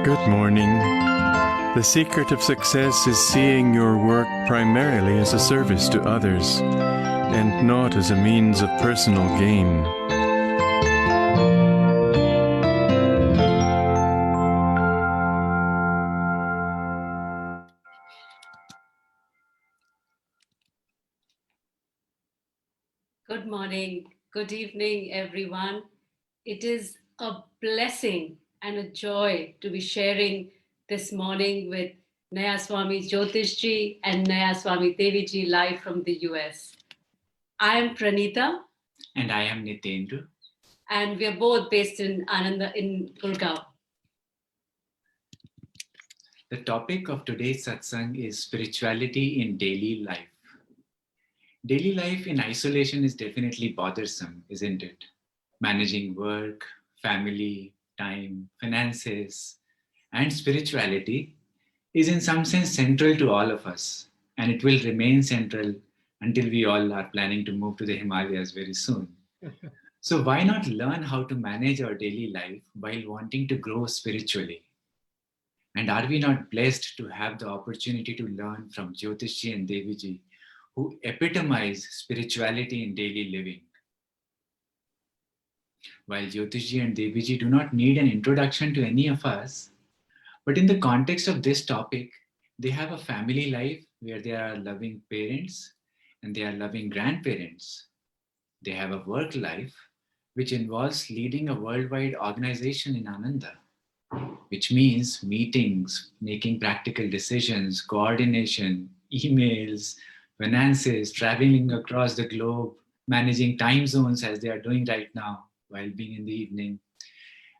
Good morning. The secret of success is seeing your work primarily as a service to others and not as a means of personal gain. Good morning, good evening, everyone. It is a blessing and a joy to be sharing this morning with Nayaswamis Jyotish and Nayaswamis Devi live from the US. I am Pranita. And I am Nitendra. And we are both based in Ananda in Gurgaon. The topic of today's satsang is spirituality in daily life. Daily life in isolation is definitely bothersome, isn't it? Managing work, family, time, finances, and spirituality is in some sense central to all of us, and it will remain central until we all are planning to move to the Himalayas very soon. So why not learn how to manage our daily life while wanting to grow spiritually? And are we not blessed to have the opportunity to learn from Jyotishji and Deviji, who epitomize spirituality in daily living? While Jyotishji and Deviji do not need an introduction to any of us, but in the context of this topic, they have a family life where they are loving parents and they are loving grandparents. They have a work life which involves leading a worldwide organization in Ananda, which means meetings, making practical decisions, coordination, emails, finances, traveling across the globe, managing time zones as they are doing right now while being in the evening,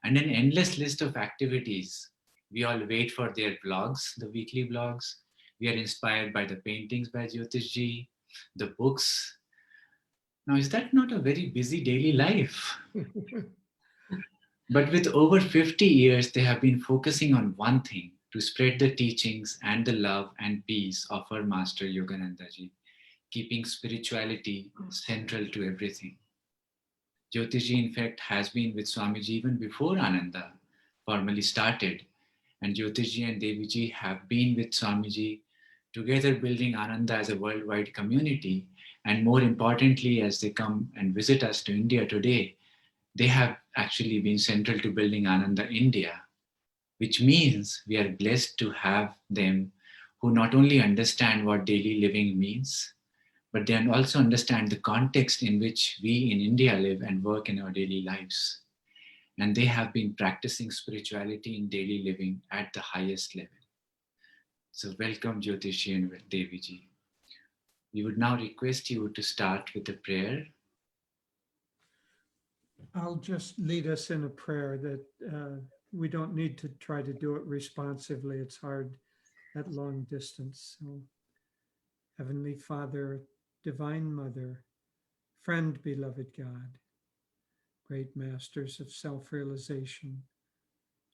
and an endless list of activities. We all wait for their vlogs, the weekly vlogs. We are inspired by the paintings by Jyotishji, the books. Now, is that not a very busy daily life? But with over 50 years, they have been focusing on one thing: to spread the teachings and the love and peace of our Master Yogananda ji, keeping spirituality central to everything. Jyotishji, in fact, has been with Swamiji even before Ananda formally started, and Jyotishji and Deviji have been with Swamiji together building Ananda as a worldwide community, and more importantly, as they come and visit us to India today, they have actually been central to building Ananda India, which means we are blessed to have them who not only understand what daily living means, but they also understand the context in which we in India live and work in our daily lives. And they have been practicing spirituality in daily living at the highest level. So welcome Jyotishi and Deviji. We would now request you to start with a prayer. I'll just lead us in a prayer that we don't need to try to do it responsively. It's hard at long distance. So, Heavenly Father, Divine Mother, friend, beloved God, great masters of self-realization,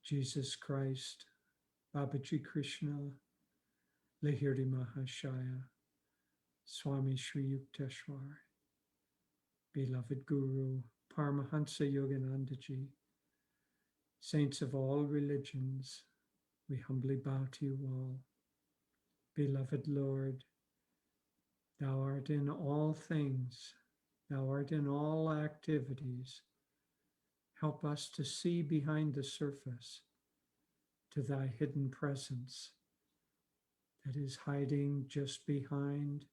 Jesus Christ, Babaji Krishna, Lahiri Mahashaya, Swami Sri Yukteswar, beloved Guru, Paramhansa Yogananda ji, saints of all religions, we humbly bow to you all. Beloved Lord, thou art in all things, thou art in all activities. Help us to see behind the surface, to thy hidden presence that is hiding just behind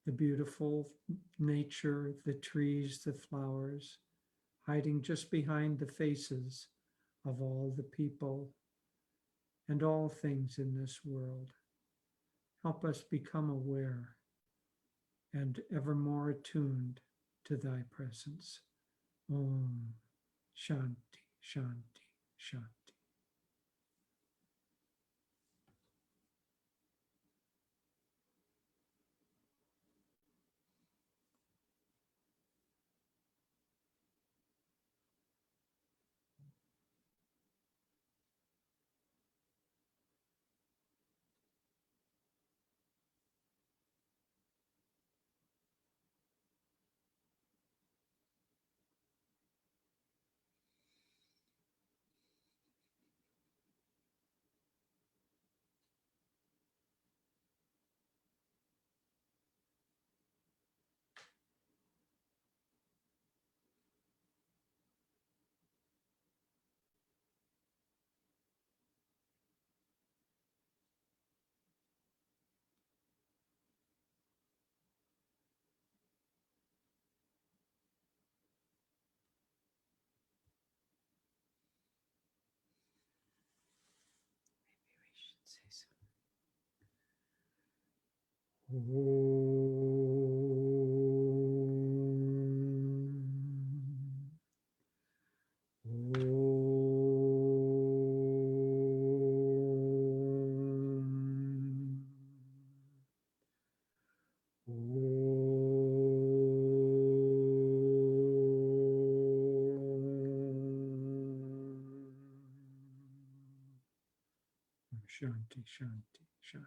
the beautiful nature, the trees, the flowers, hiding just behind the faces of all the people and all things in this world. Help us become aware and ever more attuned to thy presence. Om Shanti, Shanti, Shanti. Shanti, Shanti, Shanti.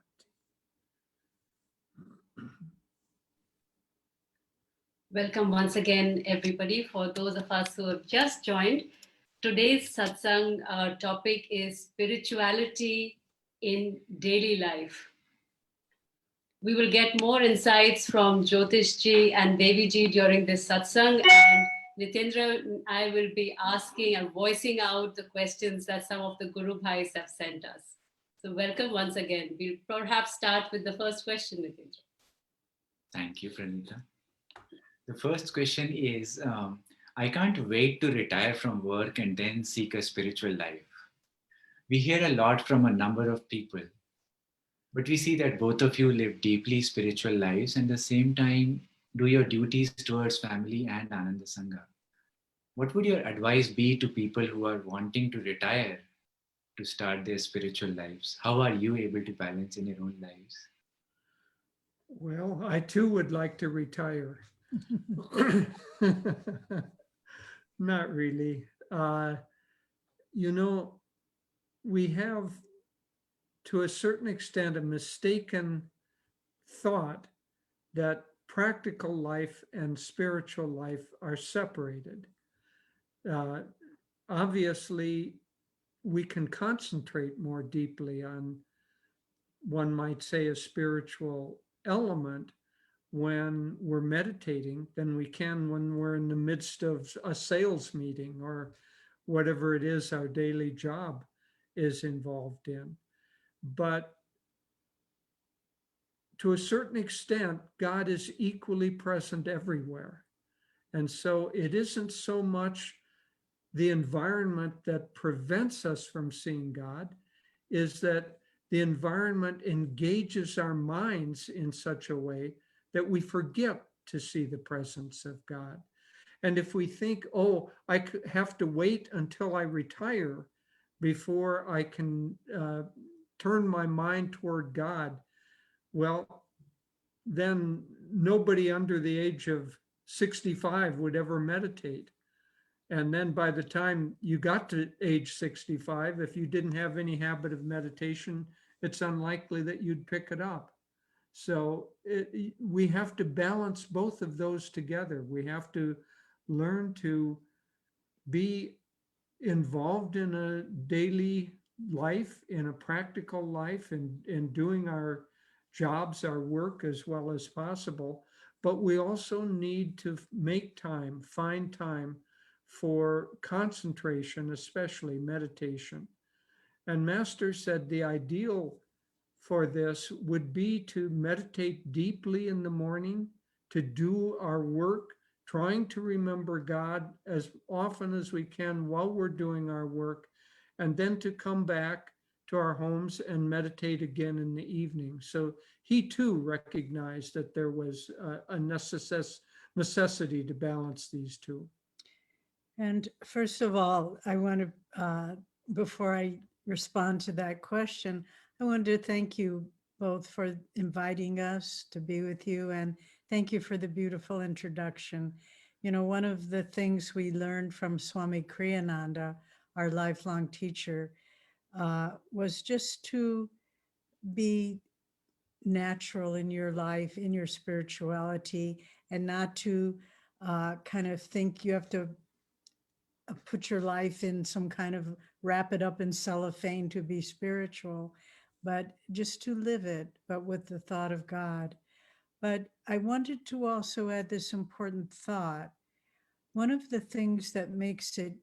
Welcome once again, everybody. For those of us who have just joined, today's satsang topic is spirituality in daily life. We will get more insights from Jyotish ji and Devi ji during this satsang, and Nitendra and I will be asking and voicing out the questions that some of the Guru Bhais have sent us. So welcome once again. We'll perhaps start with the first question, Nitendra. Thank you, Pranita. The first question is, I can't wait to retire from work and then seek a spiritual life. We hear a lot from a number of people, but we see that both of you live deeply spiritual lives and at the same time do your duties towards family and Ananda Sangha. What would your advice be to people who are wanting to retire to start their spiritual lives? How are you able to balance in your own lives? Well, I too would like to retire. Not really. We have, to a certain extent, a mistaken thought that practical life and spiritual life are separated. Obviously, we can concentrate more deeply on, one might say, a spiritual element when we're meditating than we can when we're in the midst of a sales meeting or whatever it is our daily job is involved in. But to a certain extent, God is equally present everywhere. And so it isn't so much the environment that prevents us from seeing God, is that the environment engages our minds in such a way that we forget to see the presence of God. And if we think, oh, I have to wait until I retire before I can turn my mind toward God, well, then nobody under the age of 65 would ever meditate. And then by the time you got to age 65, if you didn't have any habit of meditation, it's unlikely that you'd pick it up. So we have to balance both of those together. We have to learn to be involved in a daily life, in a practical life, in doing our jobs, our work as well as possible. But we also need to make time, find time for concentration, especially meditation. And Master said the ideal for this would be to meditate deeply in the morning, to do our work, trying to remember God as often as we can while we're doing our work, and then to come back to our homes and meditate again in the evening. So he too recognized that there was a necessity to balance these two. And first of all, I want to, before I respond to that question, I wanted to thank you both for inviting us to be with you, and thank you for the beautiful introduction. You know, one of the things we learned from Swami Kriyananda, our lifelong teacher, was just to be natural in your life, in your spirituality, and not to kind of think you have to put your life in some kind of wrap it up in cellophane to be spiritual, but just to live it, but with the thought of God. But I wanted to also add this important thought. One of the things that makes it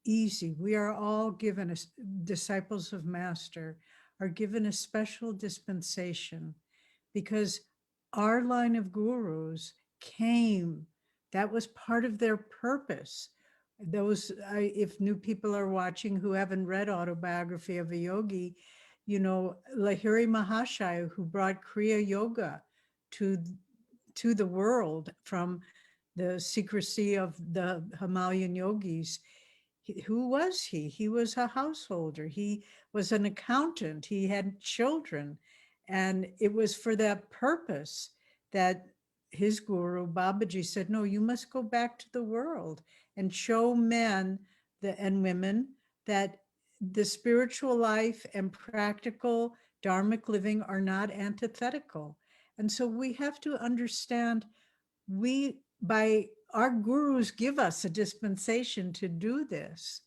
easy, we are all given, as disciples of Master, are given a special dispensation because our line of gurus came, that was part of their purpose. Those, if new people are watching who haven't read Autobiography of a Yogi, you know, Lahiri Mahashaya, who brought Kriya Yoga to the world from the secrecy of the Himalayan yogis. Who was he? He was a householder. He was an accountant. He had children. And it was for that purpose that his guru, Babaji, said, no, you must go back to the world and show men and women that the spiritual life and practical dharmic living are not antithetical. And so we have to understand by our gurus give us a dispensation to do this.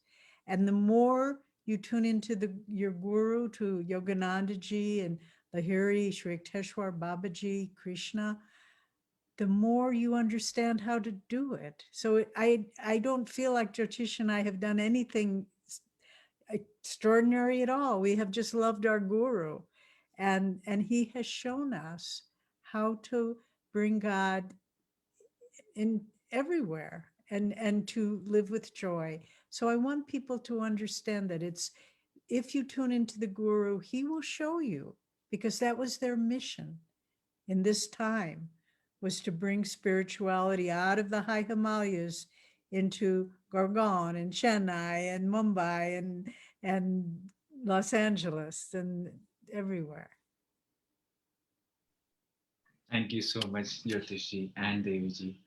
And the more you tune into your guru, to Yogananda ji and Lahiri, Sri Yukteswar Babaji, Krishna, the more you understand how to do it. So I don't feel like Jyotish and I have done anything extraordinary at all. We have just loved our guru, and he has shown us how to bring God in everywhere and to live with joy. So I want people to understand that if you tune into the guru, he will show you, because that was their mission in this time, was to bring spirituality out of the high Himalayas into Gurgaon and Chennai and Mumbai and Los Angeles and everywhere. Thank you so much, Jyotish and Devi ji.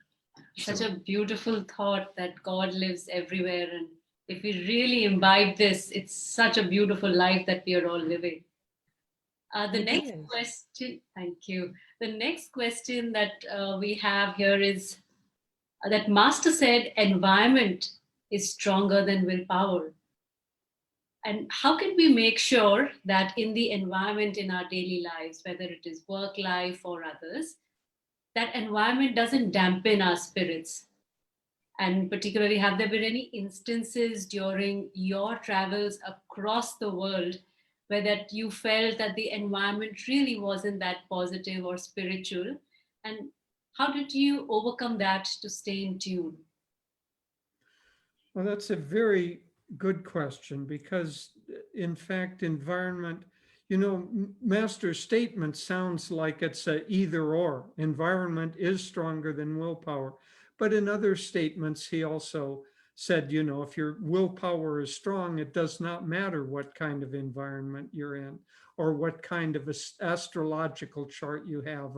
Such a beautiful thought that God lives everywhere. And if we really imbibe this, it's such a beautiful life that we are all living. The next question, thank you. The next question that we have here is that Master said environment is stronger than willpower. And how can we make sure that in the environment in our daily lives, whether it is work life or others, that environment doesn't dampen our spirits? And particularly, have there been any instances during your travels across the world where that you felt that the environment really wasn't that positive or spiritual? And how did you overcome that to stay in tune? Well, that's a very good question, because in fact, environment, Master's statement sounds like it's a either or. Environment is stronger than willpower. But in other statements, he also said, if your willpower is strong, it does not matter what kind of environment you're in or what kind of astrological chart you have,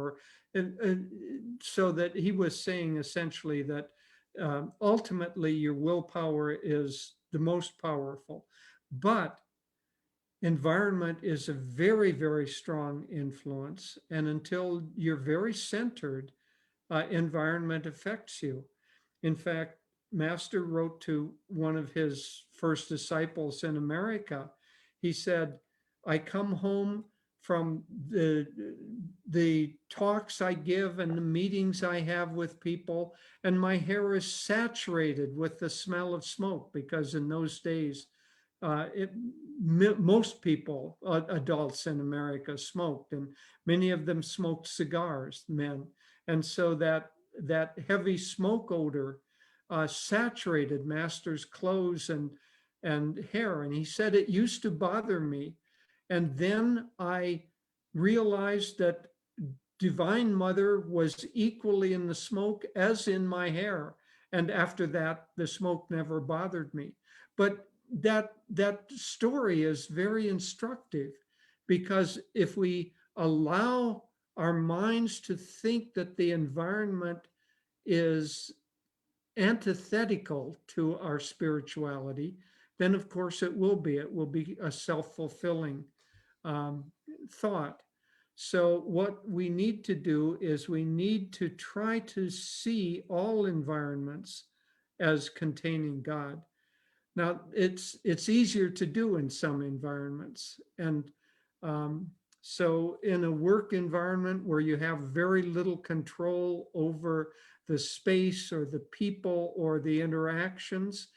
so that he was saying essentially that ultimately your willpower is the most powerful. But environment is a very, very strong influence. And until you're very centered, environment affects you. In fact, Master wrote to one of his first disciples in America. He said, I come home from the talks I give and the meetings I have with people, and my hair is saturated with the smell of smoke, because in those days, most people, adults in America, smoked, and many of them smoked cigars, men. And so that heavy smoke odor saturated Master's clothes and hair. And he said, it used to bother me. And then I realized that Divine Mother was equally in the smoke as in my hair. And after that, the smoke never bothered me. But that story is very instructive, because if we allow our minds to think that the environment is antithetical to our spirituality, then of course it will be a self-fulfilling thought. So what we need to do is we need to try to see all environments as containing God. Now, it's easier to do in some environments. And so in a work environment where you have very little control over the space or the people or the interactions,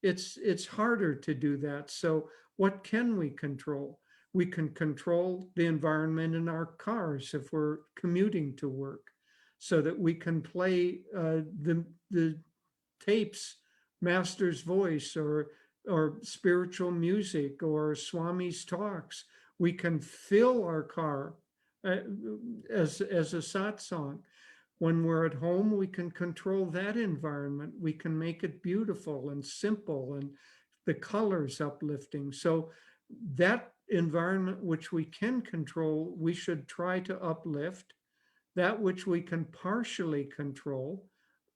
it's harder to do that. So what can we control? We can control the environment in our cars if we're commuting to work, so that we can play the tapes, Master's voice, or spiritual music, or Swami's talks. We can fill our car as a satsang. When we're at home, we can control that environment. We can make it beautiful and simple and the colors uplifting. So that environment which we can control, we should try to uplift. That which we can partially control,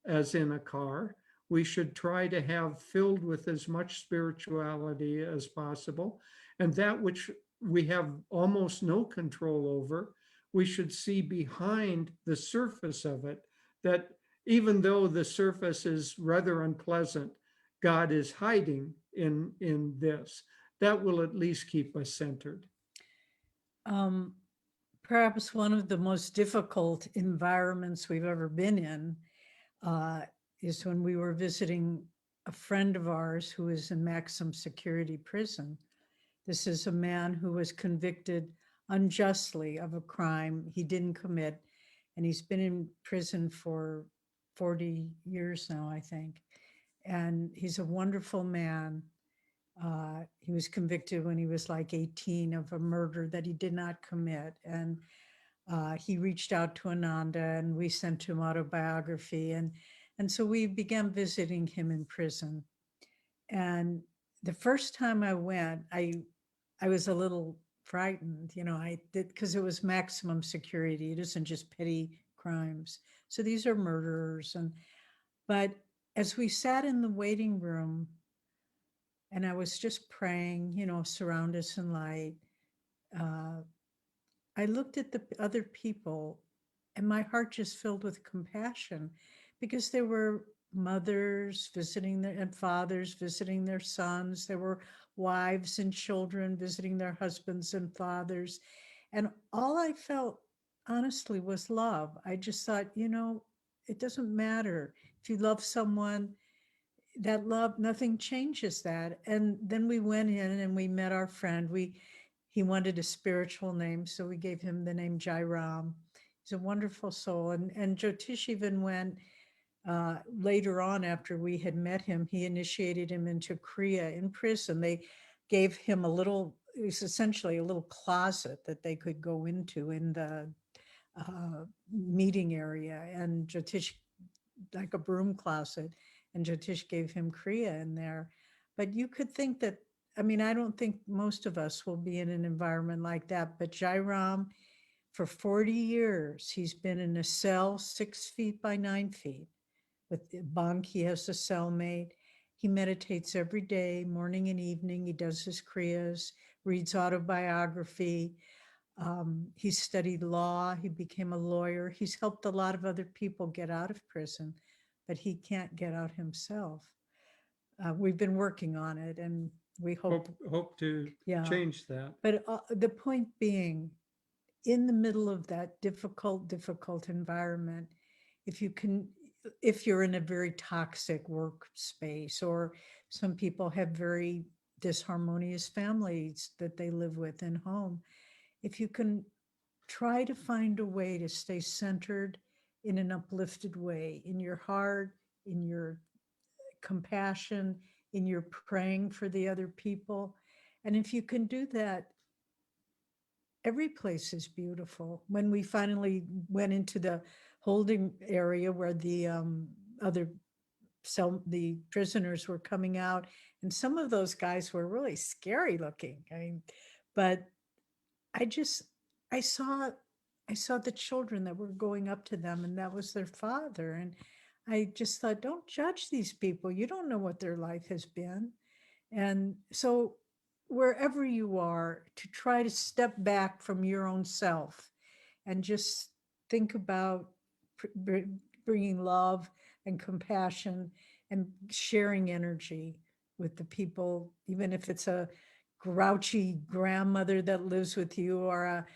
as in a car, we should try to have filled with as much spirituality as possible. And that which we have almost no control over, we should see behind the surface of it, that even though the surface is rather unpleasant, God is hiding in this. That will at least keep us centered. Um, Perhaps one of the most difficult environments we've ever been in uh, is when we were visiting a friend of ours who is in maximum security prison. This is a man who was convicted unjustly of a crime he didn't commit, and he's been in prison for 40 years now, I think. And he's a wonderful man. He was convicted when he was like 18 of a murder that he did not commit. And he reached out to Ananda, and we sent him autobiography. And so we began visiting him in prison. And the first time I went, I was a little frightened, I did, because it was maximum security. It isn't just petty crimes. So these are murderers. But as we sat in the waiting room and I was just praying, surround us in light, I looked at the other people and my heart just filled with compassion, because there were mothers visiting and fathers visiting their sons. There were wives and children visiting their husbands and fathers. And all I felt honestly was love. I just thought, it doesn't matter if you love someone, that love, nothing changes that. And then we went in and we met our friend. He wanted a spiritual name, so we gave him the name Jairam. He's a wonderful soul. And Jyotish even went later on, after we had met him, he initiated him into Kriya in prison. They gave him it was essentially a little closet that they could go into in the meeting area, and Jyotish, like a broom closet, and Jyotish gave him Kriya in there. But you could think that, I don't think most of us will be in an environment like that, but Jairam, for 40 years, he's been in a cell 6 feet by 9 feet. With Bank, he has a cellmate. He meditates every day, morning and evening. He does his kriyas, reads autobiography. He studied law. He became a lawyer. He's helped a lot of other people get out of prison, but he can't get out himself. We've been working on it, and we Hope to change that. But the point being, in the middle of that difficult environment, if you're in a very toxic workspace, or some people have very disharmonious families that they live with in home, if you can try to find a way to stay centered in an uplifted way, in your heart, in your compassion, in your praying for the other people. And if you can do that, every place is beautiful. When we finally went into the holding area where the the prisoners were coming out, and some of those guys were really scary looking. But I saw the children that were going up to them, and that was their father. And I just thought, don't judge these people. You don't know what their life has been. And so wherever you are, to try to step back from your own self and just think about bringing love and compassion and sharing energy with the people, even if it's a grouchy grandmother that lives with you or a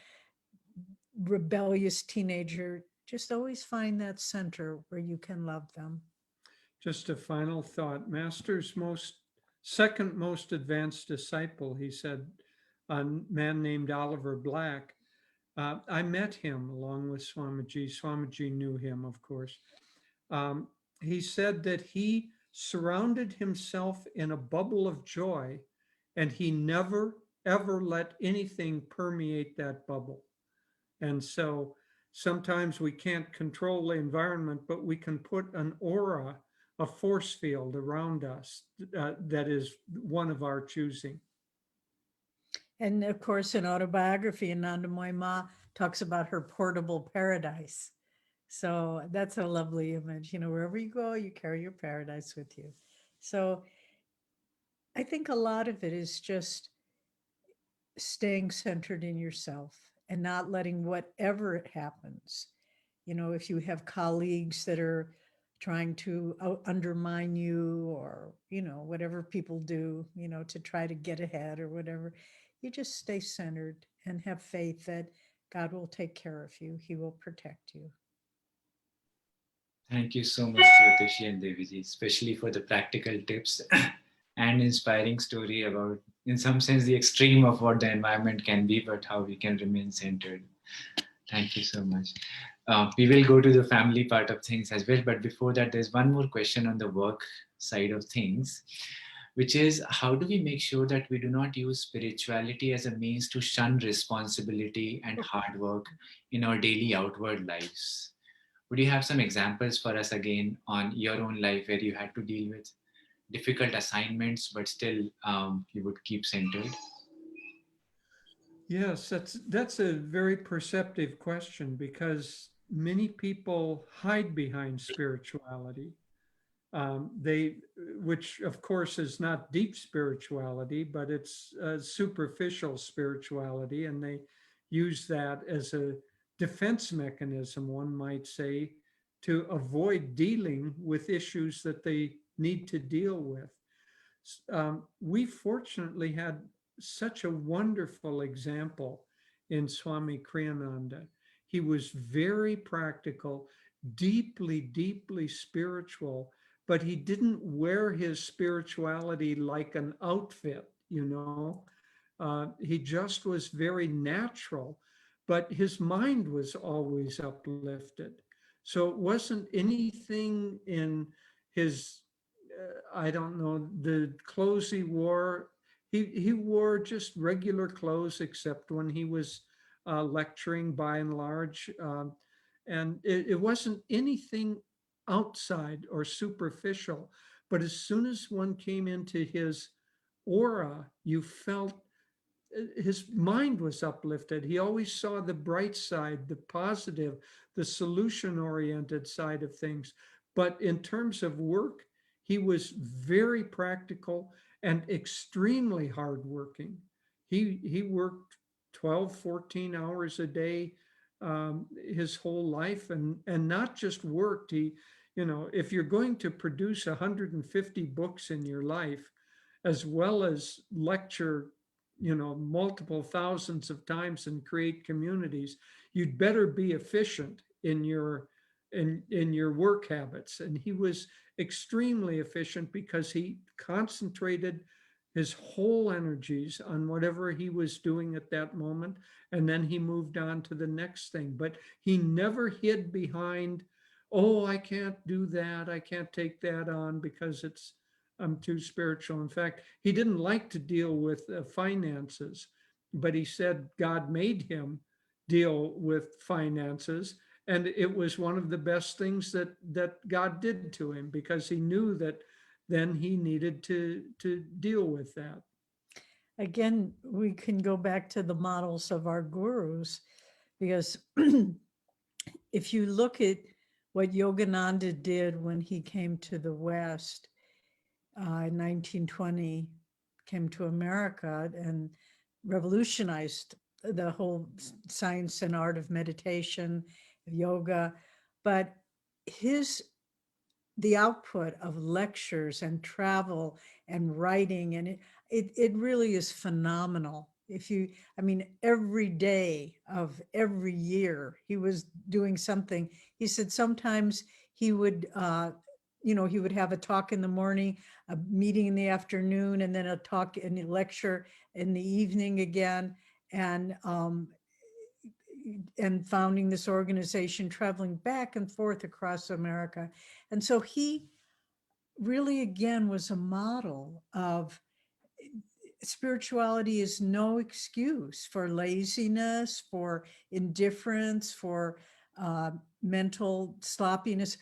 rebellious teenager. Just always find that center where you can love them. Just a final thought. Master's second most advanced disciple, he said, a man named Oliver Black. I met him along with Swamiji. Swamiji knew him, of course. He said that he surrounded himself in a bubble of joy, and he never, ever let anything permeate that bubble. And so sometimes we can't control the environment, but we can put an aura, a force field around us that is one of our choosing. And of course, in autobiography, Ananda Ma talks about her portable paradise. So that's a lovely image. You know, wherever you go, you carry your paradise with you. So I think a lot of it is just staying centered in yourself and not letting whatever it happens. You know, if you have colleagues that are trying to undermine you, or, you know, whatever people do, you know, to try to get ahead or whatever, you just stay centered and have faith that God will take care of you. He will protect you. Thank you so much, Jyotishi and Deviji, especially for the practical tips and inspiring story about, in some sense, the extreme of what the environment can be, but how we can remain centered. Thank you so much. We will go to the family part of things as well, but before that, there's one more question on the work side of things, which is, how do we make sure that we do not use spirituality as a means to shun responsibility and hard work in our daily outward lives? Would you have some examples for us again on your own life where you had to deal with difficult assignments, but still you would keep centered? Yes, that's a very perceptive question, because many people hide behind spirituality. They, which of course is not deep spirituality, but it's superficial spirituality, and they use that as a defense mechanism, one might say, to avoid dealing with issues that they need to deal with. We fortunately had such a wonderful example in Swami Kriyananda. He was very practical, deeply, deeply spiritual, but he didn't wear his spirituality like an outfit, you know. He just was very natural, but his mind was always uplifted. So it wasn't anything in his I don't know, the clothes he wore. He wore just regular clothes, except when he was lecturing, by and large. And it wasn't anything outside or superficial. But as soon as one came into his aura, you felt his mind was uplifted. He always saw the bright side, the positive, the solution oriented side of things. But in terms of work, he was very practical and extremely hardworking. He worked 12, 14 hours a day his whole life, and not just worked. He, you know, if you're going to produce 150 books in your life, as well as lecture, you know, multiple thousands of times and create communities, you'd better be efficient in your work habits. And he was extremely efficient because he concentrated his whole energies on whatever he was doing at that moment, and then he moved on to the next thing. But he never hid behind, oh, I can't do that, I can't take that on because I'm too spiritual. In fact, he didn't like to deal with finances, but he said God made him deal with finances, and it was one of the best things that God did to him, because he knew that then he needed to deal with that. Again, we can go back to the models of our gurus, because if you look at what Yogananda did when he came to the West in 1920, came to America and revolutionized the whole science and art of meditation, yoga. But the output of lectures and travel and writing, and it really is phenomenal. I mean, every day of every year, he was doing something. He said sometimes he would, he would have a talk in the morning, a meeting in the afternoon, and then a talk and a lecture in the evening again. And founding this organization, traveling back and forth across America. And so he really, again, was a model of spirituality is no excuse for laziness, for indifference, for mental sloppiness.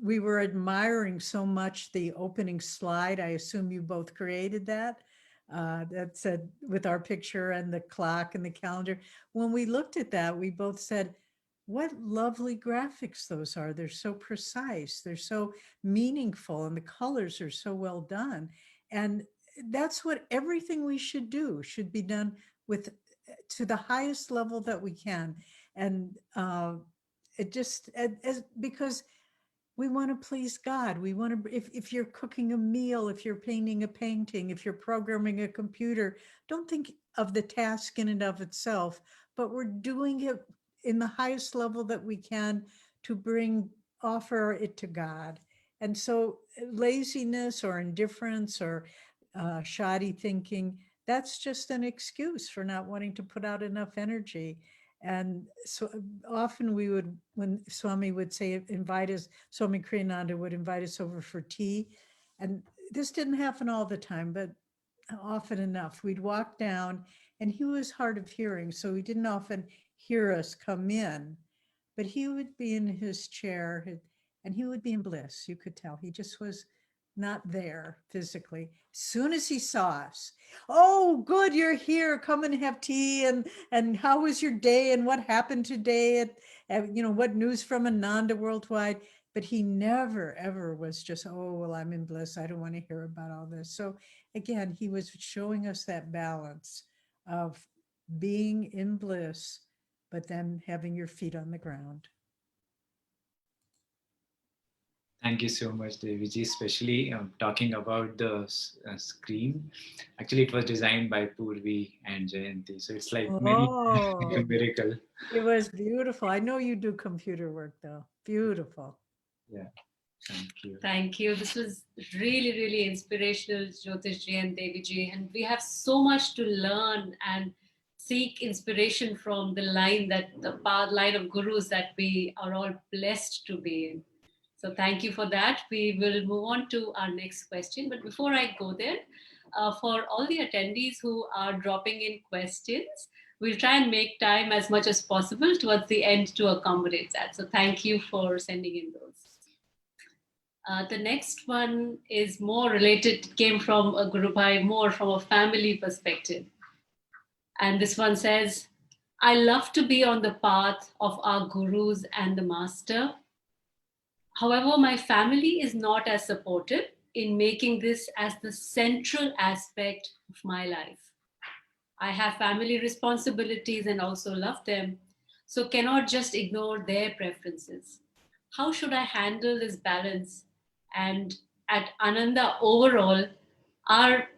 We were admiring so much the opening slide. I assume you both created that. That said, with our picture and the clock and the calendar. When we looked at that, we both said, what lovely graphics those are. They're so precise. They're so meaningful, and the colors are so well done. And that's what everything we should do should be done with to the highest level that we can. And it just because we want to please God. We want to, if you're cooking a meal, if you're painting a painting, if you're programming a computer, don't think of the task in and of itself, but we're doing it in the highest level that we can to offer it to God. And so laziness or indifference or shoddy thinking, that's just an excuse for not wanting to put out enough energy. And so often when Swami would say, invite us, Swami Kriyananda would invite us over for tea. And this didn't happen all the time, but often enough. We'd walk down, and he was hard of hearing, so he didn't often hear us come in, but he would be in his chair and he would be in bliss. You could tell he just was not there physically. As soon as he saw us, oh, good, you're here. Come and have tea. And how was your day? And what happened today? What news from Ananda worldwide? But he never, ever was just, oh, well, I'm in bliss. I don't want to hear about all this. So again, he was showing us that balance of being in bliss, but then having your feet on the ground. Thank you so much, Deviji, especially talking about the screen. Actually, it was designed by Purvi and Jayanti. So it's like a miracle. It was beautiful. I know you do computer work though. Beautiful. Yeah, thank you. Thank you. This was really, really inspirational, Jyotishji and Deviji. And we have so much to learn and seek inspiration from the line of gurus that we are all blessed to be in. So thank you for that. We will move on to our next question. But before I go there, for all the attendees who are dropping in questions, we'll try and make time as much as possible towards the end to accommodate that. So thank you for sending in those. The next one is more related, came from a Guru Bhai, more from a family perspective. And this one says, I love to be on the path of our gurus and the master. However, my family is not as supportive in making this as the central aspect of my life. I have family responsibilities and also love them, so cannot just ignore their preferences. How should I handle this balance? And at Ananda overall, are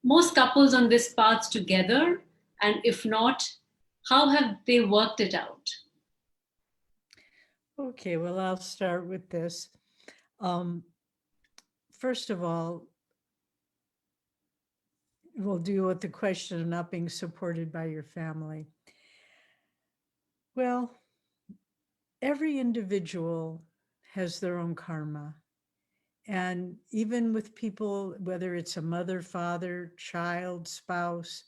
most couples on this path together? And if not, how have they worked it out? Okay, well, I'll start with this. First of all, we'll deal with the question of not being supported by your family. Well, every individual has their own karma. And even with people, whether it's a mother, father, child, spouse,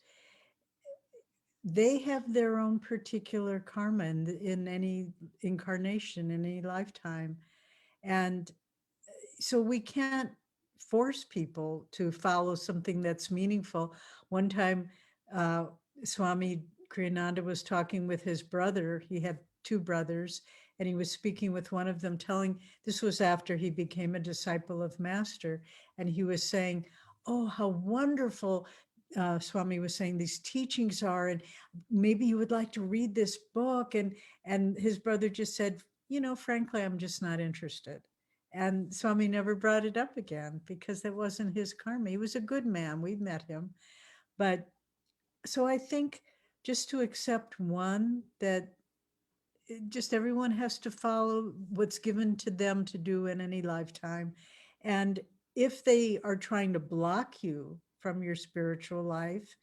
they have their own particular karma in any incarnation, in any lifetime. And so we can't force people to follow something that's meaningful. One time, Swami Kriyananda was talking with his brother. He had two brothers, and he was speaking with one of them, this was after he became a disciple of Master, and he was saying, oh, how wonderful Swami was saying these teachings are, and maybe you would like to read this book. And his brother just said, frankly, I'm just not interested. And Swami never brought it up again because that wasn't his karma. He was a good man. We met him. But so I think just to accept that just everyone has to follow what's given to them to do in any lifetime. And if they are trying to block you from your spiritual life,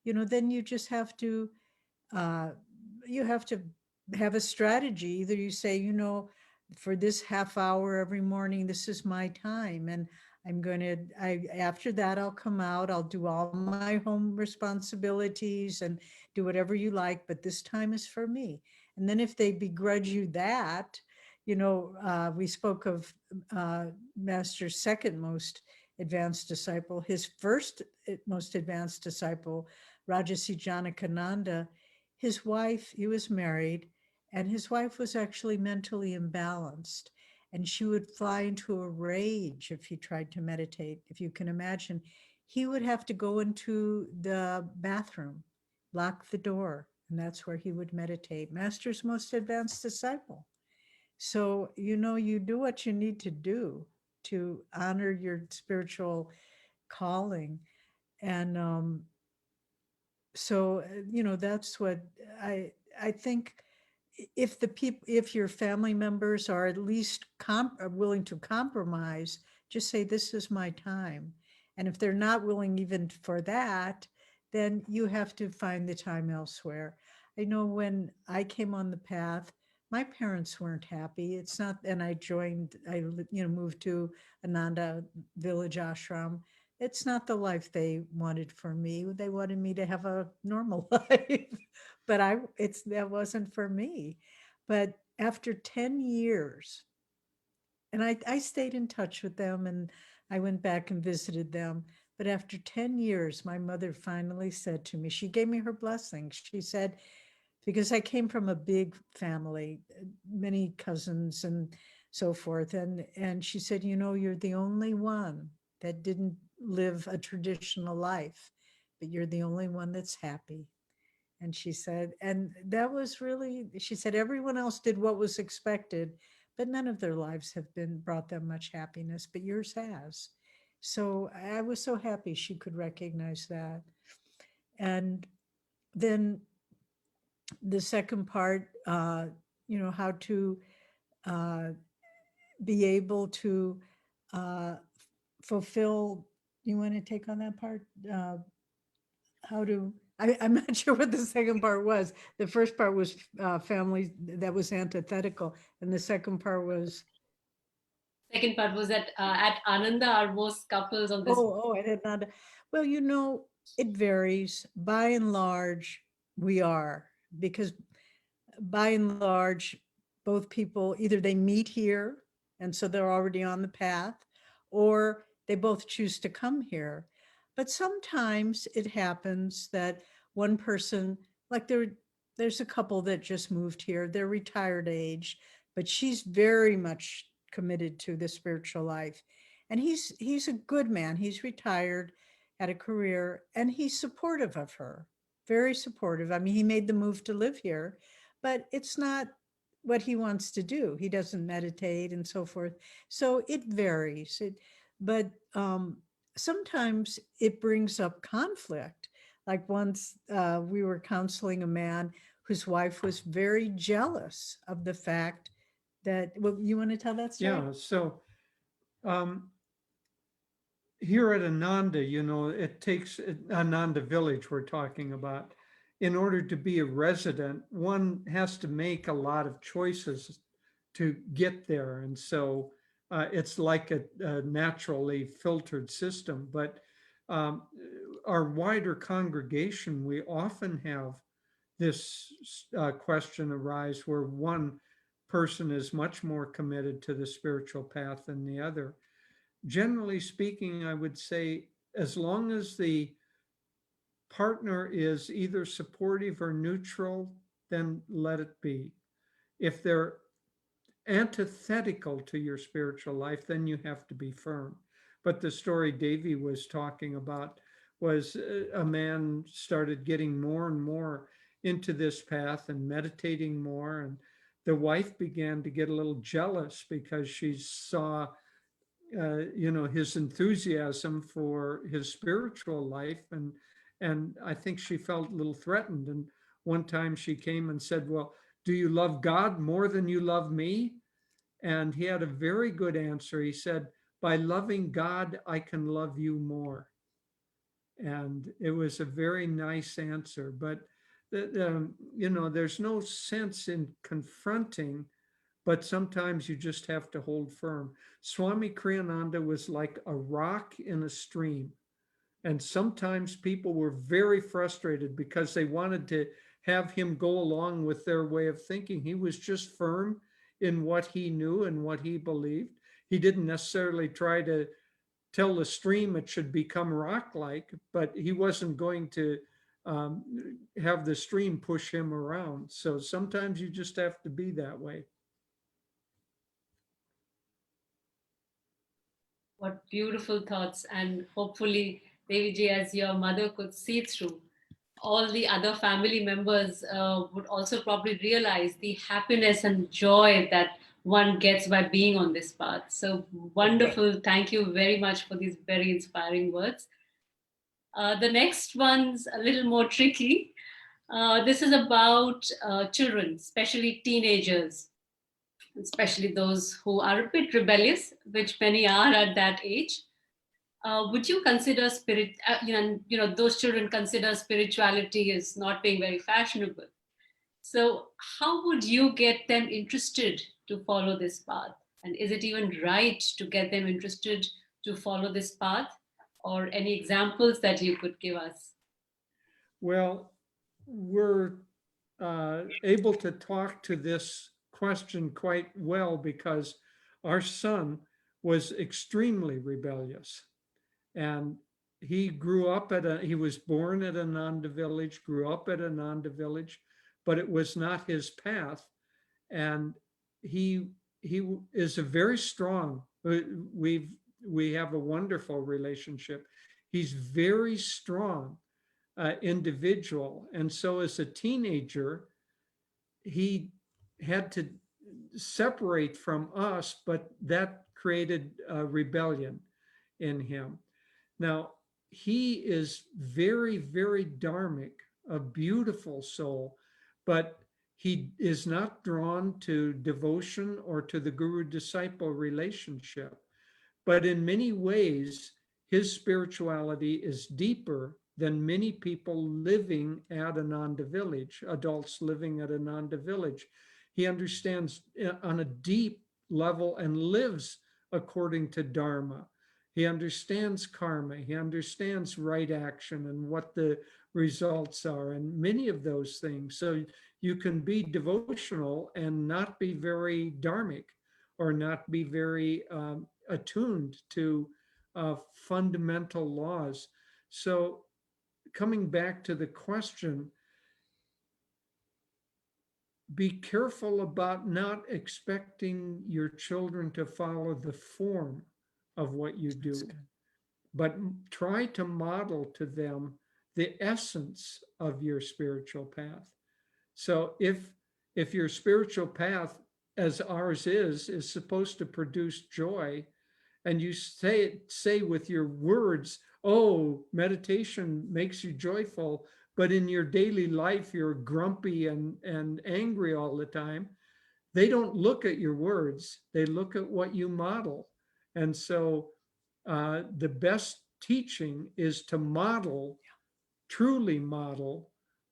then you just have to, have a strategy. Either you say, for this half hour every morning, this is my time, and After that, I'll come out, I'll do all my home responsibilities and do whatever you like, but this time is for me. And then if they begrudge you that, we spoke of Master's second most advanced disciple, his first most advanced disciple, Rajarsi Janakananda, his wife, he was married, and his wife was actually mentally imbalanced. And she would fly into a rage if he tried to meditate. If you can imagine, he would have to go into the bathroom, lock the door, and that's where he would meditate. Master's most advanced disciple. So, you do what you need to do to honor your spiritual calling. And that's what I think. If your family members are at least are willing to compromise, just say, this is my time. And if they're not willing even for that, then you have to find the time elsewhere. I know when I came on the path, my parents weren't happy. It's not, and moved to Ananda Village Ashram. It's not the life they wanted for me. They wanted me to have a normal life, but that wasn't for me. But after 10 years, and I stayed in touch with them, and I went back and visited them. But after 10 years, my mother finally said to me, she gave me her blessing. She said, because I came from a big family, many cousins and so forth. And she said, you're the only one that didn't live a traditional life, but you're the only one that's happy. And she said, and that was really, she said, everyone else did what was expected, but none of their lives have brought them much happiness, but yours has. So I was so happy she could recognize that. And then the second part, how to uh, be able to fulfill. You want to take on that part? How to, I'm not sure what the second part was. The first part was family, that was antithetical. And the second part was, Second part was that at Ananda are most couples on this. I did not. Well, it varies. By and large, we are, because by and large, both people, either they meet here, and so they're already on the path, or they both choose to come here. But sometimes it happens that one person, like there's a couple that just moved here, they're retired age, but she's very much committed to the spiritual life. And he's a good man. He's retired, had a career, and he's supportive of her, very supportive. I mean, he made the move to live here, but it's not what he wants to do. He doesn't meditate and so forth. So it varies. But sometimes it brings up conflict. Like once we were counseling a man whose wife was very jealous of the fact that, well, you want to tell that story? Yeah. So here at Ananda, it takes Ananda Village we're talking about. In order to be a resident, one has to make a lot of choices to get there. And so it's like a naturally filtered system. But our wider congregation, we often have this question arise where one person is much more committed to the spiritual path than the other. Generally speaking, I would say as long as the partner is either supportive or neutral, then let it be. If they're antithetical to your spiritual life, then you have to be firm. But the story Devi was talking about was a man started getting more and more into this path and meditating more. And the wife began to get a little jealous because she saw his enthusiasm for his spiritual life, and I think she felt a little threatened. And one time she came and said, "Well, do you love God more than you love me?" And he had a very good answer. He said, "By loving God, I can love you more." And it was a very nice answer. But there's no sense in confronting but sometimes you just have to hold firm. Swami Kriyananda was like a rock in a stream. And sometimes people were very frustrated because they wanted to have him go along with their way of thinking. He was just firm in what he knew and what he believed. He didn't necessarily try to tell the stream it should become rock-like, but he wasn't going to have the stream push him around. So sometimes you just have to be that way. What beautiful thoughts. And hopefully, Deviji, as your mother could see through, all the other family members would also probably realize the happiness and joy that one gets by being on this path. So wonderful. Thank you very much for these very inspiring words. The next one's a little more tricky. This is about children, especially teenagers, especially those who are a bit rebellious, which many are at that age. Would you consider those children consider spirituality as not being very fashionable? So how would you get them interested to follow this path? And is it even right to get them interested to follow this path? Or any examples that you could give us? Well, we're able to talk to this question quite well because our son was extremely rebellious. And he grew up he was born at Ananda village, grew up at Ananda village, but it was not his path. And he is a very strong, we have a wonderful relationship. He's very strong individual. And so as a teenager, he had to separate from us, but that created a rebellion in him. Now, he is very, very dharmic, a beautiful soul, but he is not drawn to devotion or to the guru-disciple relationship. But in many ways, his spirituality is deeper than many people living at Ananda village, adults living at Ananda village. He understands on a deep level and lives according to Dharma. He understands karma. He understands right action and what the results are and many of those things. So you can be devotional and not be very dharmic or not be very attuned to fundamental laws. So coming back to the question, be careful about not expecting your children to follow the form of what you do, but try to model to them the essence of your spiritual path. So if your spiritual path, as ours is supposed to produce joy, and you say with your words, oh, meditation makes you joyful, but in your daily life, you're grumpy and angry all the time, they don't look at your words, they look at what you model. And so the best teaching is to model, truly model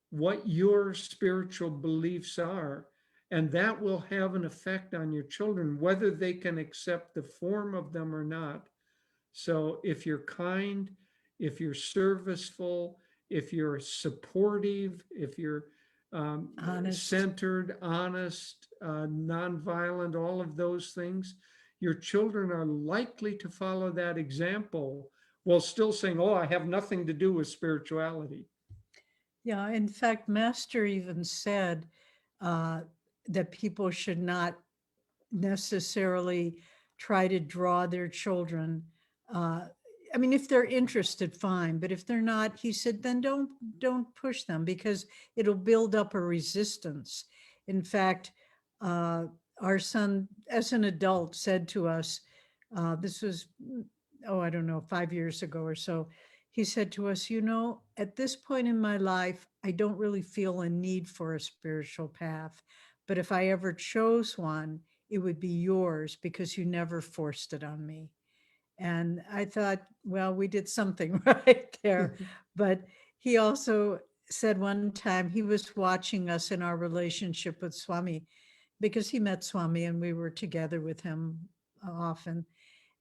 what your spiritual beliefs are. And that will have an effect on your children, whether they can accept the form of them or not. So if you're kind, if you're serviceful, if you're supportive, if you're centered, honest, nonviolent, all of those things, your children are likely to follow that example while still saying, oh, I have nothing to do with spirituality. Yeah, in fact, Master even said that people should not necessarily try to draw their children. I mean, if they're interested, fine, but if they're not, he said, then don't push them because it'll build up a resistance. In fact, our son, as an adult, said to us, this was, I don't know, 5 years ago or so, he said to us, you know, at this point in my life, I don't really feel a need for a spiritual path. But if I ever chose one, it would be yours because you never forced it on me. And I thought, well, we did something right there. But he also said one time he was watching us in our relationship with Swami because he met Swami and we were together with him often.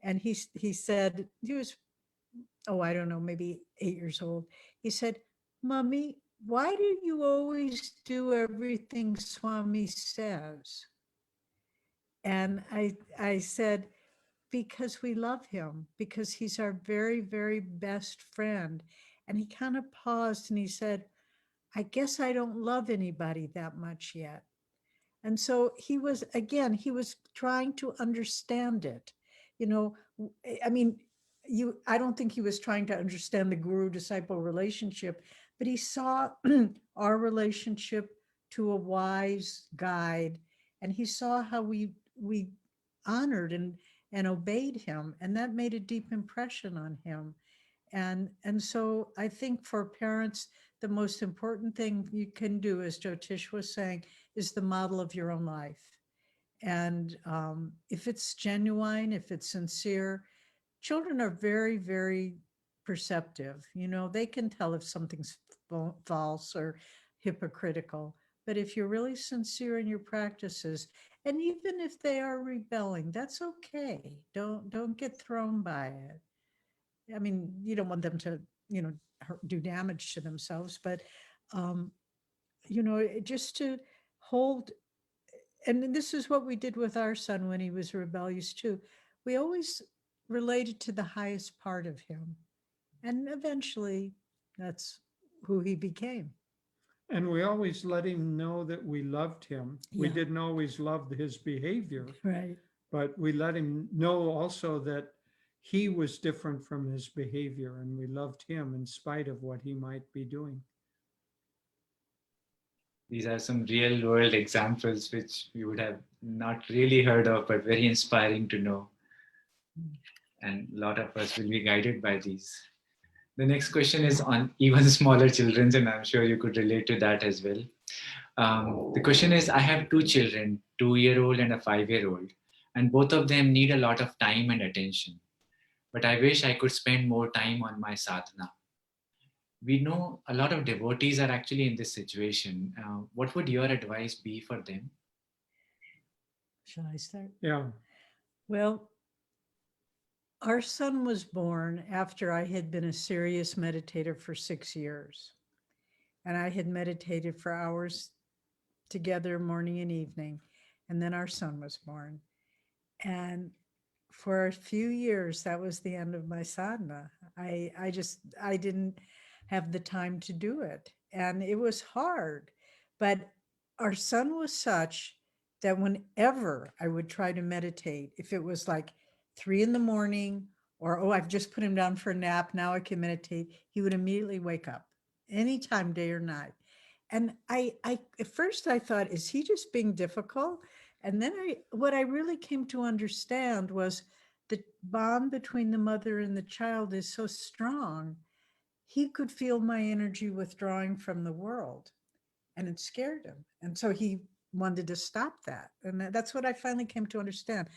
And he said, he was, oh, I don't know, maybe 8 years old. He said, Mommy, why do you always do everything Swami says? And I said, because we love him, because he's our very, very best friend. And he kind of paused and he said, I guess I don't love anybody that much yet. And so he was, again, he was trying to understand it. You know, I mean, I don't think he was trying to understand the guru disciple relationship, but he saw our relationship to a wise guide, and he saw how we honored and obeyed him, and that made a deep impression on him. And so I think for parents, the most important thing you can do, as Jyotish was saying, is the model of your own life. And if it's genuine, if it's sincere, children are very, very perceptive. You know, they can tell if something's false or hypocritical. But if you're really sincere in your practices, and even if they are rebelling, that's okay. Don't get thrown by it. I mean, you don't want them to, you know, do damage to themselves, but, you know, just to hold, and this is what we did with our son when he was rebellious too. We always related to the highest part of him. And eventually that's who he became. And we always let him know that we loved him. We Yeah. didn't always love his behavior, Right. but we let him know also that he was different from his behavior, and we loved him in spite of what he might be doing. These are some real world examples which we would have not really heard of, but very inspiring to know. And a lot of us will be guided by these. The next question is on even smaller children, and I'm sure you could relate to that as well. The question is, I have two children, 2-year-old and a 5-year-old, and both of them need a lot of time and attention. But I wish I could spend more time on my sadhana. We know a lot of devotees are actually in this situation. What would your advice be for them? Shall I start? Yeah. Well, our son was born after I had been a serious meditator for 6 years. And I had meditated for hours together, morning and evening. And then our son was born. And for a few years, that was the end of my sadhana. I didn't have the time to do it. And it was hard. But our son was such that whenever I would try to meditate, if it was like 3 a.m, or, oh, I've just put him down for a nap, now I can meditate, he would immediately wake up anytime, day or night. And I at first I thought, is he just being difficult? And then what I really came to understand was the bond between the mother and the child is so strong. He could feel my energy withdrawing from the world, and it scared him. And so he wanted to stop that. And that's what I finally came to understand.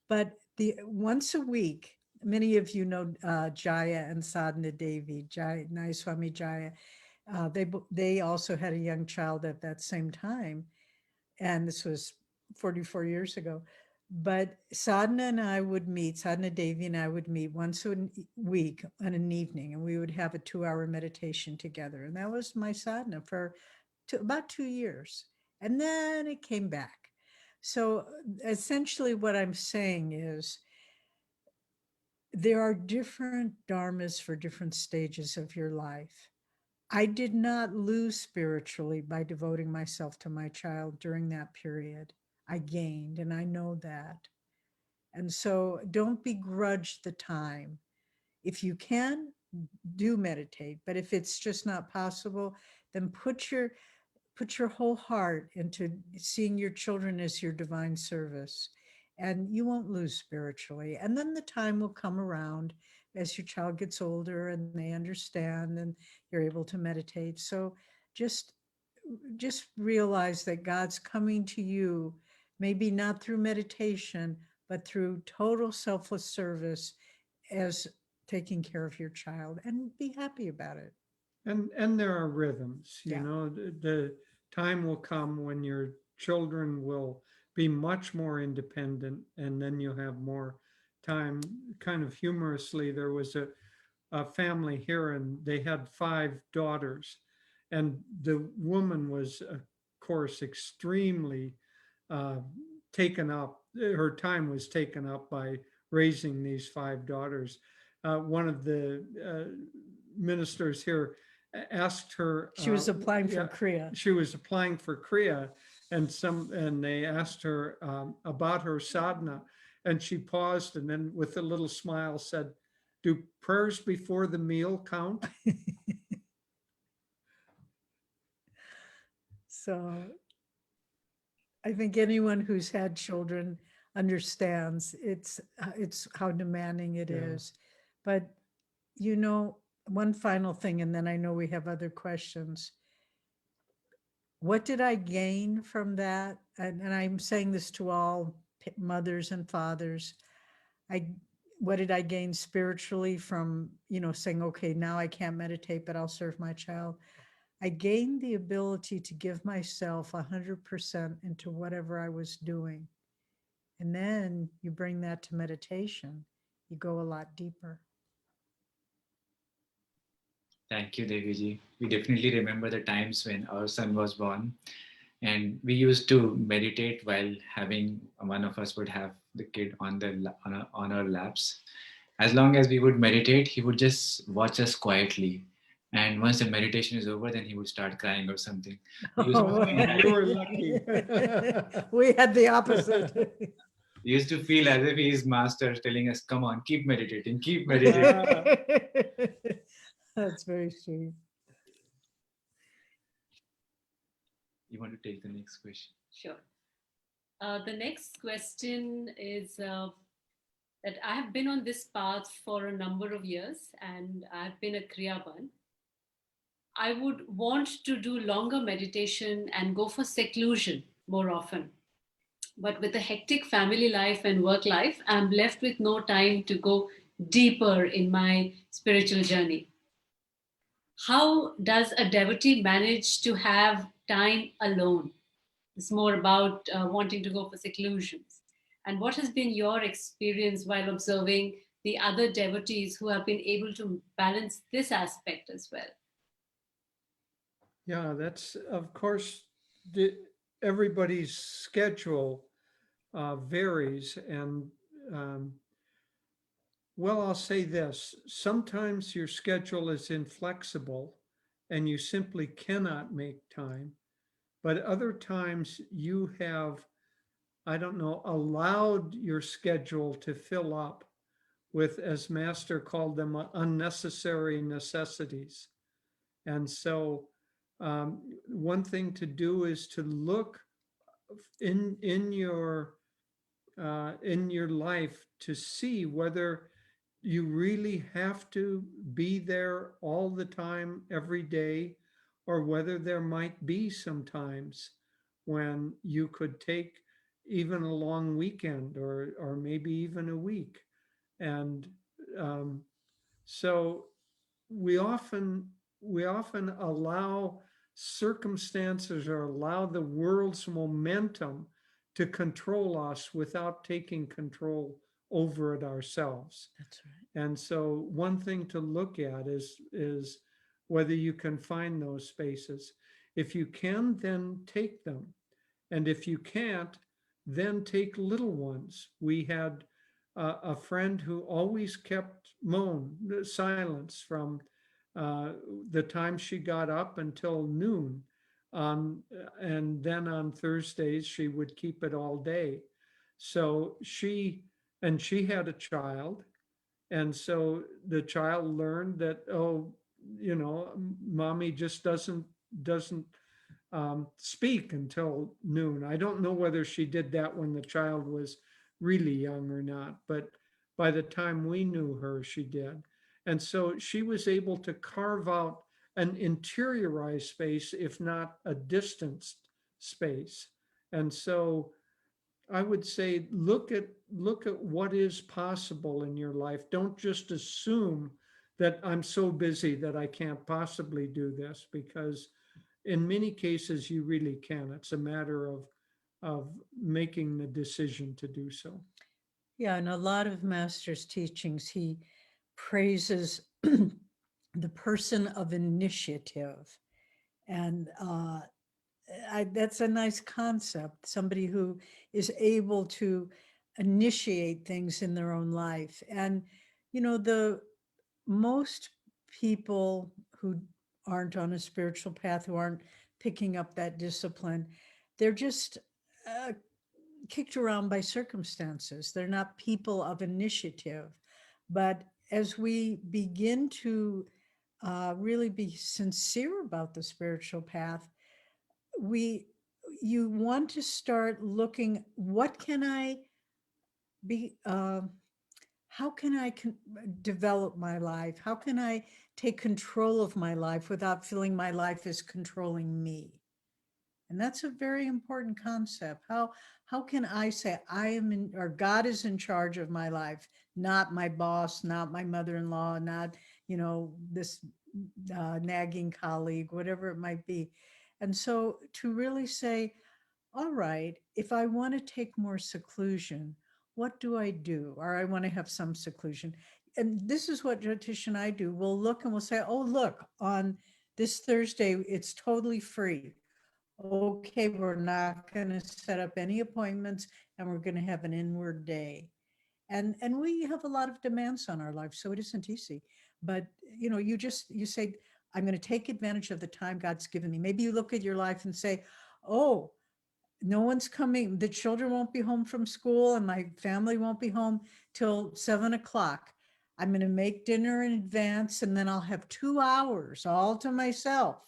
But the once a week, many of you know Jaya and Sadhana Devi, Nayaswamis Jaya. They also had a young child at that same time. And this was 44 years ago. But Sadhana and I would meet, Sadhana Devi and I would meet once a week on an evening, and we would have a 2-hour meditation together. And that was my sadhana for about 2 years. And then it came back. So essentially what I'm saying is there are different dharmas for different stages of your life. I did not lose spiritually by devoting myself to my child during that period. I gained, and I know that. And so don't begrudge the time. If you can, do meditate. But if it's just not possible, then put your whole heart into seeing your children as your divine service, and you won't lose spiritually. And then the time will come around as your child gets older and they understand and you're able to meditate. So just realize that God's coming to you, maybe not through meditation, but through total selfless service as taking care of your child, and be happy about it. And there are rhythms, you Yeah. know, the time will come when your children will be much more independent, and then you'll have more time. Kind of humorously, there was a family here, and they had 5 daughters, and the woman was, of course, extremely uh, taken up. Her time was taken up by raising these 5 daughters. One of the ministers here asked her. She was applying for yeah, Kriya. She was applying for Kriya, and they asked her about her sadhana, and she paused, and then with a little smile said, "Do prayers before the meal count?" So I think anyone who's had children understands it's how demanding it Yeah. is. But you know, one final thing, and then I know we have other questions. What did I gain from that? And I'm saying this to all mothers and fathers. What did I gain spiritually from, saying, okay, now I can't meditate, but I'll serve my child. I gained the ability to give myself 100% into whatever I was doing. And then you bring that to meditation, you go a lot deeper. Thank you, Deviji. We definitely remember the times when our son was born, and we used to meditate while having one of us would have the kid on our laps. As long as we would meditate, he would just watch us quietly. And once the meditation is over, then he would start crying or something. We used, Oh, you were lucky. We had the opposite. we used to feel as if he is master telling us, come on, keep meditating, keep meditating. That's very sweet. You want to take the next question? Sure. The next question is that I have been on this path for a number of years, and I've been a Kriyaban. I would want to do longer meditation and go for seclusion more often. But with a hectic family life and work life, I'm left with no time to go deeper in my spiritual journey. How does a devotee manage to have time alone? It's more about wanting to go for seclusions. And what has been your experience while observing the other devotees who have been able to balance this aspect as well? Yeah, that's, of course, everybody's schedule varies. And well, I'll say this, sometimes your schedule is inflexible and you simply cannot make time. But other times you have, I don't know, allowed your schedule to fill up with, as Master called them, unnecessary necessities. And so one thing to do is to look in your life to see whether you really have to be there all the time, every day, or whether there might be some times when you could take even a long weekend, or maybe even a week. And so we often allow circumstances, or allow the world's momentum to control us without taking control over it ourselves. That's right. And so one thing to look at is whether you can find those spaces. If you can, then take them. And if you can't, then take little ones. We had a friend who always kept silence from the time she got up until noon. And then on Thursdays, she would keep it all day. So she had a child. And so the child learned that, mommy just doesn't speak until noon. I don't know whether she did that when the child was really young or not, but by the time we knew her, she did. And so she was able to carve out an interiorized space, if not a distanced space. And so I would say, look at what is possible in your life. Don't just assume that I'm so busy that I can't possibly do this, because in many cases you really can. It's a matter of making the decision to do so. Yeah, in a lot of Master's teachings, he praises the person of initiative. And that's a nice concept, somebody who is able to initiate things in their own life. And, the most people who aren't on a spiritual path, who aren't picking up that discipline, they're just kicked around by circumstances. They're not people of initiative. But as we begin to really be sincere about the spiritual path, you want to start looking, what can I be, how can I develop my life? How can I take control of my life without feeling my life is controlling me? And that's a very important concept. How can I say I am in, or God is in charge of my life, not my boss, not my mother-in-law, not, this nagging colleague, whatever it might be. And so to really say, all right, if I want to take more seclusion, what do I do? Or I want to have some seclusion. And this is what Jyotish and I do. We'll look and we'll say, oh, look, on this Thursday, it's totally free. Okay, we're not going to set up any appointments and we're going to have an inward day. And we have a lot of demands on our life, so it isn't easy. But, you say, I'm going to take advantage of the time God's given me. Maybe you look at your life and say, oh, no one's coming. The children won't be home from school and my family won't be home till 7:00. I'm going to make dinner in advance and then I'll have 2 hours all to myself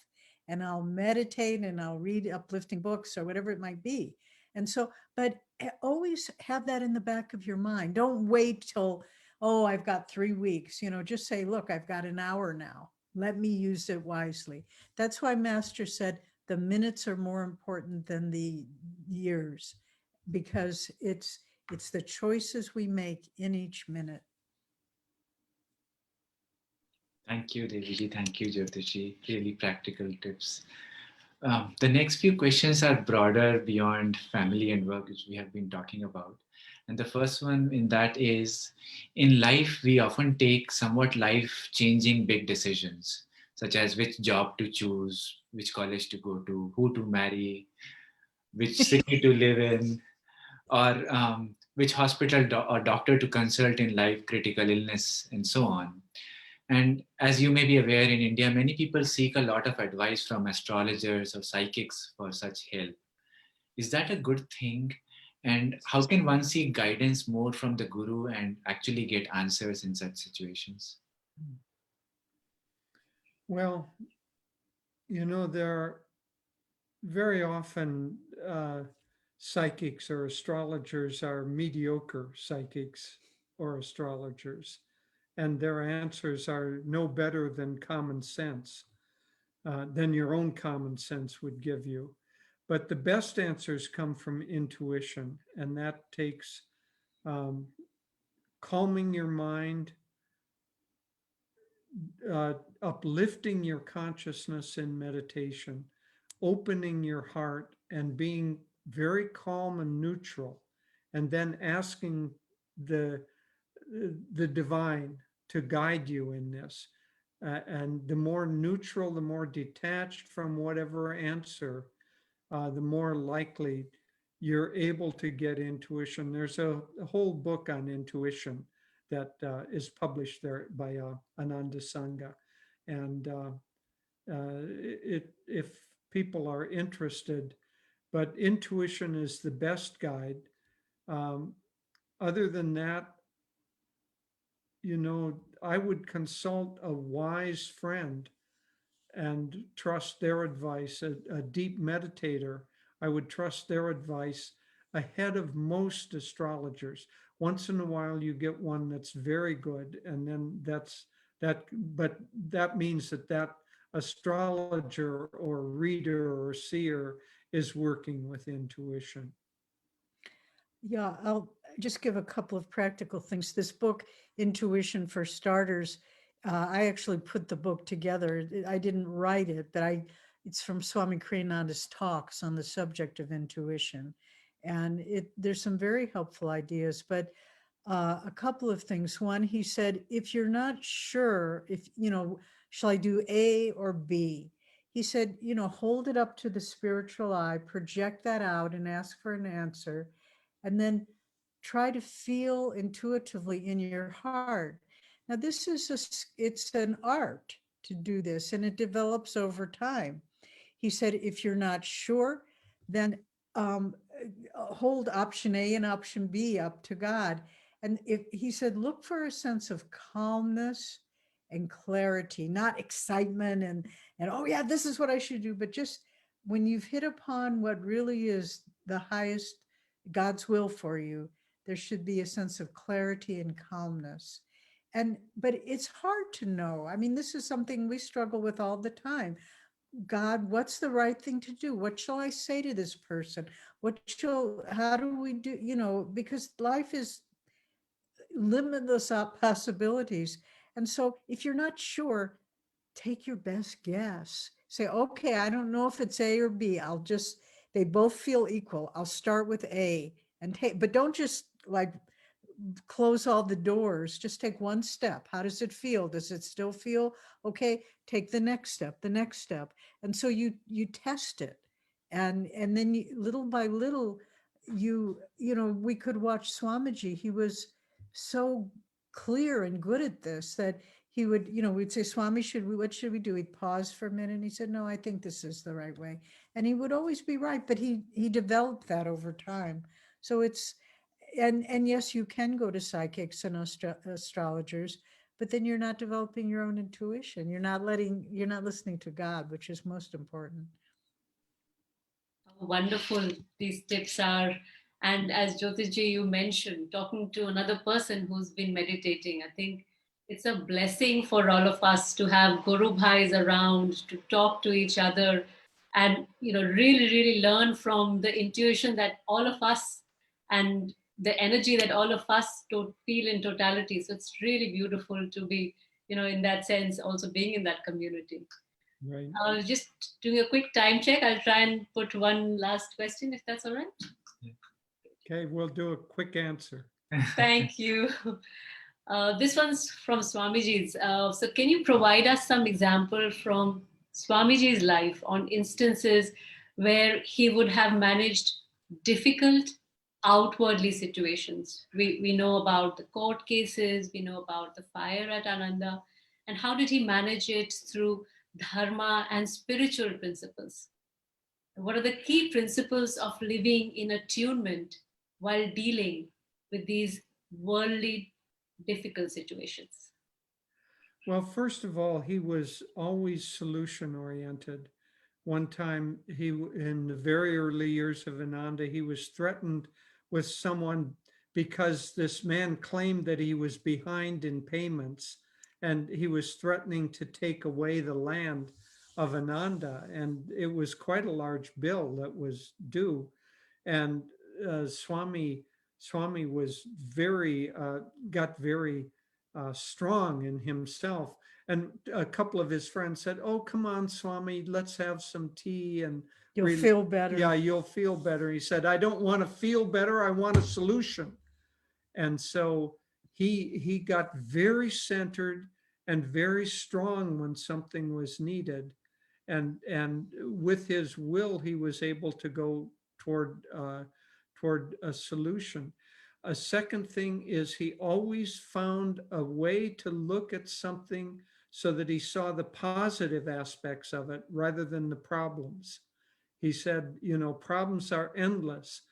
and I'll meditate and I'll read uplifting books or whatever it might be. And so, but always have that in the back of your mind. Don't wait till, oh, I've got 3 weeks, just say, look, I've got an hour now. Let me use it wisely. That's why Master said, the minutes are more important than the years, because it's the choices we make in each minute. Thank you, Deviji. Thank you, Jyotishi. Really practical tips. The next few questions are broader beyond family and work, which we have been talking about. And the first one in that is, in life, we often take somewhat life-changing big decisions, such as which job to choose, which college to go to, who to marry, which city to live in, or which hospital or doctor to consult in life critical illness, and so on. And as you may be aware, in India, many people seek a lot of advice from astrologers or psychics for such help. Is that a good thing? And how can one seek guidance more from the guru and actually get answers in such situations? Well, there are very often psychics or astrologers are mediocre psychics or astrologers, and their answers are no better than common sense, than your own common sense would give you. But the best answers come from intuition, and that takes calming your mind, uplifting your consciousness in meditation, opening your heart and being very calm and neutral, and then asking the divine to guide you in this. And the more neutral, the more detached from whatever answer, the more likely you're able to get intuition. There's a whole book on intuition that is published there by Ananda Sangha. And if people are interested, but intuition is the best guide. Other than that, I would consult a wise friend and trust their advice, a deep meditator. I would trust their advice ahead of most astrologers. Once in a while, you get one that's very good, and then but that means that astrologer or reader or seer is working with intuition. Yeah, I'll just give a couple of practical things. This book, Intuition for Starters, I actually put the book together. I didn't write it, but it's from Swami Kriyananda's talks on the subject of intuition. And there's some very helpful ideas, but a couple of things. One, he said, if you're not sure, if, shall I do A or B? He said, hold it up to the spiritual eye, project that out and ask for an answer. And then try to feel intuitively in your heart. Now, this is it's an art to do this, and it develops over time. He said, if you're not sure, then hold option A and option B up to God. And if he said, look for a sense of calmness and clarity, not excitement and oh yeah, this is what I should do, but just when you've hit upon what really is the highest God's will for you, there should be a sense of clarity and calmness. But it's hard to know. I mean, this is something we struggle with all the time. God, what's the right thing to do? What shall I say to this person? How do we do, because life is limitless possibilities. And so if you're not sure, take your best guess. Say, okay, I don't know if it's A or B. They both feel equal. I'll start with A but don't just like close all the doors. Just take one step. How does it feel? Does it still feel okay? Take the next step, the next step. And so you test it. And then little by little, we could watch Swamiji. He was so clear and good at this that he would, we'd say, Swami, what should we do? He'd pause for a minute. And he said, no, I think this is the right way. And he would always be right, but he developed that over time. So and yes, you can go to psychics and astrologers, but then you're not developing your own intuition. You're not listening to God, which is most important. How wonderful these tips are. And as Jyotishji, you mentioned, talking to another person who's been meditating, I think it's a blessing for all of us to have Guru Bhais around, to talk to each other and, really, really learn from the intuition that all of us and the energy that all of us feel in totality. So it's really beautiful to be, in that sense, also being in that community. Right. Just doing a quick time check. I'll try and put one last question, if that's all right. Okay, we'll do a quick answer. Thank you. This one's from Swamiji's. So can you provide us some example from Swamiji's life on instances where he would have managed difficult outwardly situations? We know about the court cases, we know about the fire at Ananda, and how did he manage it through dharma and spiritual principles? What are the key principles of living in attunement while dealing with these worldly difficult situations? Well, first of all, he was always solution oriented. One time in the very early years of Ananda, he was threatened with someone because this man claimed that he was behind in payments and he was threatening to take away the land of Ananda. And it was quite a large bill that was due. And Swami was got very strong in himself. And a couple of his friends said, oh, come on, Swami, let's have some tea and You'll feel better. Yeah, you'll feel better. He said, I don't want to feel better. I want a solution. And so he got very centered and very strong when something was needed. And with his will, he was able to go toward a solution. A second thing is he always found a way to look at something so that he saw the positive aspects of it rather than the problems. He said, problems are endless.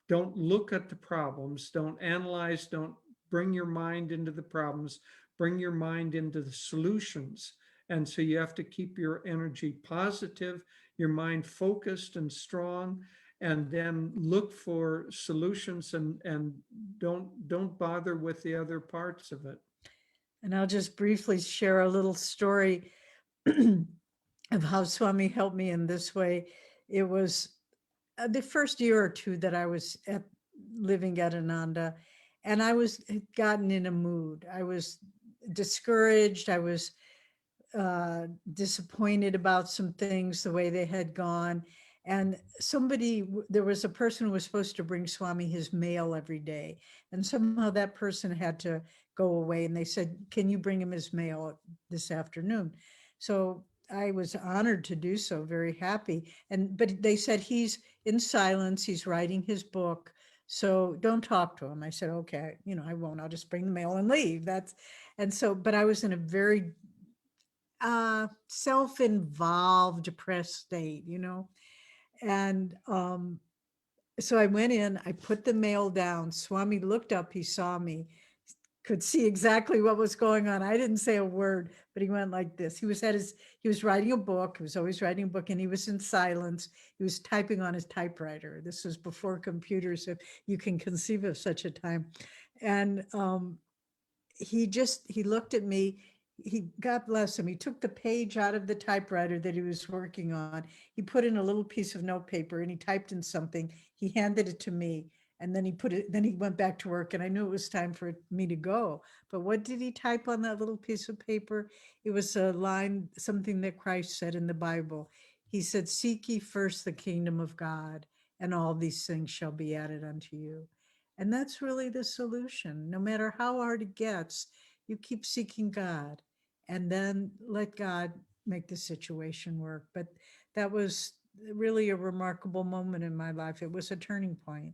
Don't look at the problems. Don't analyze. Don't bring your mind into the problems. Bring your mind into the solutions. And so you have to keep your energy positive, your mind focused and strong, and then look for solutions and don't bother with the other parts of it. And I'll just briefly share a little story of how Swami helped me in this way. It was the first year or two that I was living at Ananda, and I had gotten in a mood. I was discouraged. I was disappointed about some things, the way they had gone. And there was a person who was supposed to bring Swami his mail every day. And somehow that person had to go away. And they said, can you bring him his mail this afternoon? So I was honored to do so, very happy. But they said, he's in silence, he's writing his book. So don't talk to him. I said, okay, I won't, I'll just bring the mail and leave. But I was in a very self-involved, depressed state, and so I went in, I put the mail down. Swami looked up, he saw me, could see exactly what was going on. I didn't say a word, but he went like this. He was writing a book. He was always writing a book, and he was in silence. He was typing on his typewriter. This was before computers, if you can conceive of such a time. And he looked at me. God bless him, he took the page out of the typewriter that he was working on. He put in a little piece of notepaper and he typed in something. He handed it to me, and then he went back to work, and I knew it was time for me to go. But what did he type on that little piece of paper? It was a line, something that Christ said in the Bible. He said, seek ye first the kingdom of God, and all these things shall be added unto you. And that's really the solution. No matter how hard it gets, you keep seeking God, and then let God make the situation work. But that was really a remarkable moment in my life. It was a turning point.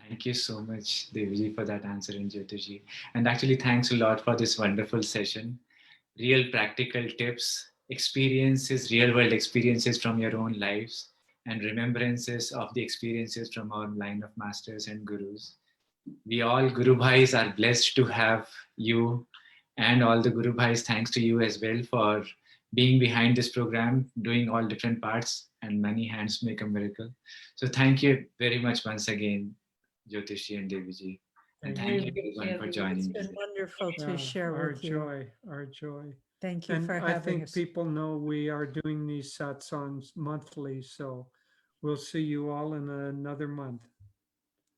Thank you so much, Devji, for that answer, and Jyotishji. And actually, thanks a lot for this wonderful session. Real practical tips, experiences, real world experiences from your own lives, and remembrances of the experiences from our line of masters and gurus. We all Guru Bhais are blessed to have you, and all the Guru Bhais, thanks to you as well for being behind this program, doing all different parts, and many hands make a miracle. So thank you very much once again, Jyotishji and Deviji. And thank you everyone for It's joining been us. wonderful to share Our with you. joy, our joy. Thank you And for I having think us. people know we are doing these satsangs monthly, so we'll see you all in another month.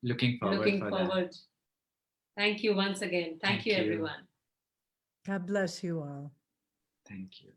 Looking forward Looking for forward. that. Thank you once again. Thank you, Thank you. everyone. God bless you all. Thank you.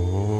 Oh.